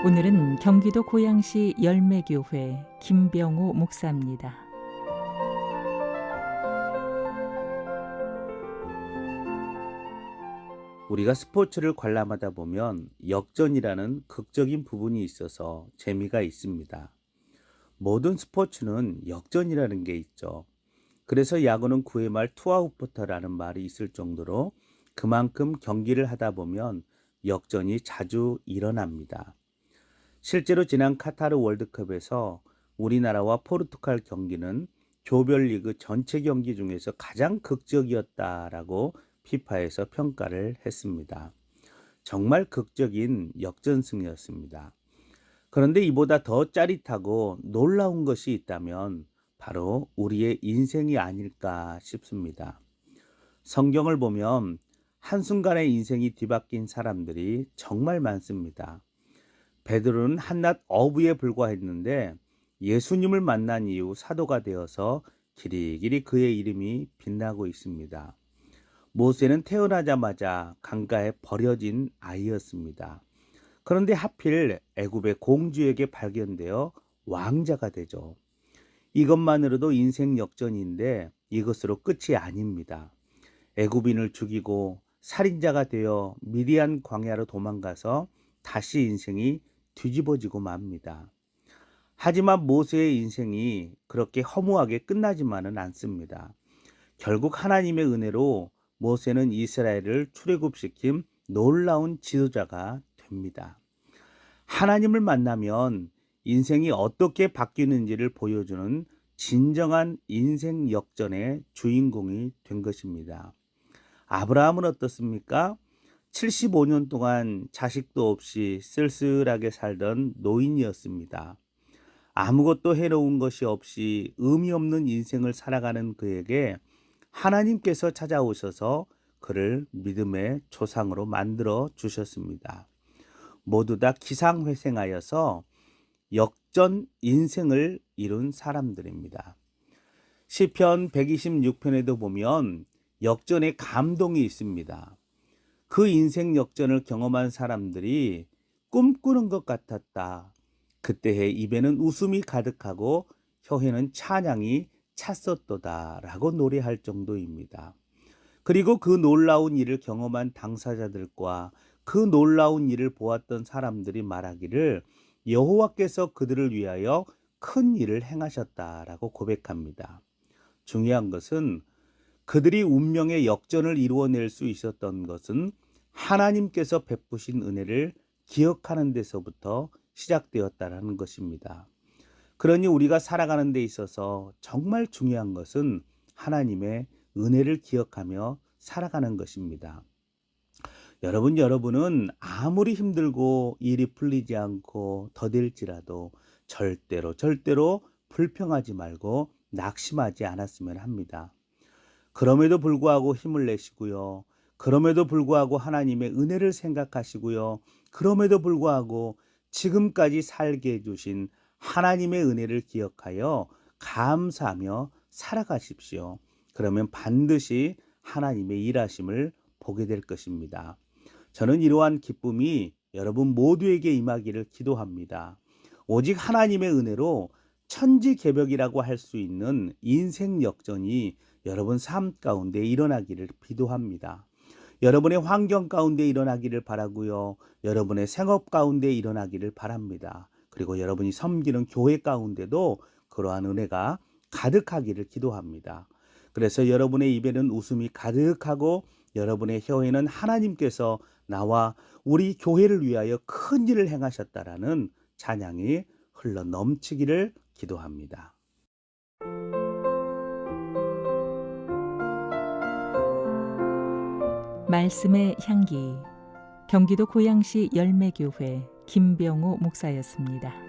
오늘은 경기도 고양시 열매교회 김병호 목사입니다. 우리가 스포츠를 관람하다 보면 역전이라는 극적인 부분이 있어서 재미가 있습니다. 모든 스포츠는 역전이라는 게 있죠. 그래서 야구는 9회 말 투아웃부터라는 말이 있을 정도로 그만큼 경기를 하다 보면 역전이 자주 일어납니다. 실제로 지난 카타르 월드컵에서 우리나라와 포르투갈 경기는 조별리그 전체 경기 중에서 가장 극적이었다라고 피파에서 평가를 했습니다. 정말 극적인 역전승이었습니다. 그런데 이보다 더 짜릿하고 놀라운 것이 있다면 바로 우리의 인생이 아닐까 싶습니다. 성경을 보면 한순간에 인생이 뒤바뀐 사람들이 정말 많습니다. 베드로는 한낱 어부에 불과했는데 예수님을 만난 이후 사도가 되어서 길이길이 그의 이름이 빛나고 있습니다. 모세는 태어나자마자 강가에 버려진 아이였습니다. 그런데 하필 애굽의 공주에게 발견되어 왕자가 되죠. 이것만으로도 인생 역전인데 이것으로 끝이 아닙니다. 애굽인을 죽이고 살인자가 되어 미디안 광야로 도망가서 다시 인생이 뒤집어지고 맙니다. 하지만 모세의 인생이 그렇게 허무하게 끝나지만은 않습니다. 결국 하나님의 은혜로 모세는 이스라엘을 출애굽시킨 놀라운 지도자가 됩니다. 하나님을 만나면 인생이 어떻게 바뀌는지를 보여주는 진정한 인생 역전의 주인공이 된 것입니다. 아브라함은 어떻습니까? 75년 동안 자식도 없이 쓸쓸하게 살던 노인이었습니다. 아무것도 해놓은 것이 없이 의미 없는 인생을 살아가는 그에게 하나님께서 찾아오셔서 그를 믿음의 조상으로 만들어 주셨습니다. 모두 다 기상회생하여서 역전 인생을 이룬 사람들입니다. 시편 126편에도 보면 역전의 감동이 있습니다. 그 인생 역전을 경험한 사람들이 꿈꾸는 것 같았다. 그때의 입에는 웃음이 가득하고 혀에는 찬양이 찼었도다 라고 노래할 정도입니다. 그리고 그 놀라운 일을 경험한 당사자들과 그 놀라운 일을 보았던 사람들이 말하기를 여호와께서 그들을 위하여 큰 일을 행하셨다라고 고백합니다. 중요한 것은 그들이 운명의 역전을 이루어낼 수 있었던 것은 하나님께서 베푸신 은혜를 기억하는 데서부터 시작되었다라는 것입니다. 그러니 우리가 살아가는 데 있어서 정말 중요한 것은 하나님의 은혜를 기억하며 살아가는 것입니다. 여러분은 아무리 힘들고 일이 풀리지 않고 더딜지라도 절대로 불평하지 말고 낙심하지 않았으면 합니다. 그럼에도 불구하고 힘을 내시고요. 그럼에도 불구하고 하나님의 은혜를 생각하시고요. 그럼에도 불구하고 지금까지 살게 해주신 하나님의 은혜를 기억하여 감사하며 살아가십시오. 그러면 반드시 하나님의 일하심을 보게 될 것입니다. 저는 이러한 기쁨이 여러분 모두에게 임하기를 기도합니다. 오직 하나님의 은혜로 천지개벽이라고 할 수 있는 인생 역전이 여러분 삶 가운데 일어나기를 기도합니다. 여러분의 환경 가운데 일어나기를 바라고요. 여러분의 생업 가운데 일어나기를 바랍니다. 그리고 여러분이 섬기는 교회 가운데도 그러한 은혜가 가득하기를 기도합니다. 그래서 여러분의 입에는 웃음이 가득하고 여러분의 혀에는 하나님께서 나와 우리 교회를 위하여 큰 일을 행하셨다라는 찬양이 흘러 넘치기를 기도합니다. 말씀의 향기 경기도 고양시 열매교회 김병호 목사였습니다.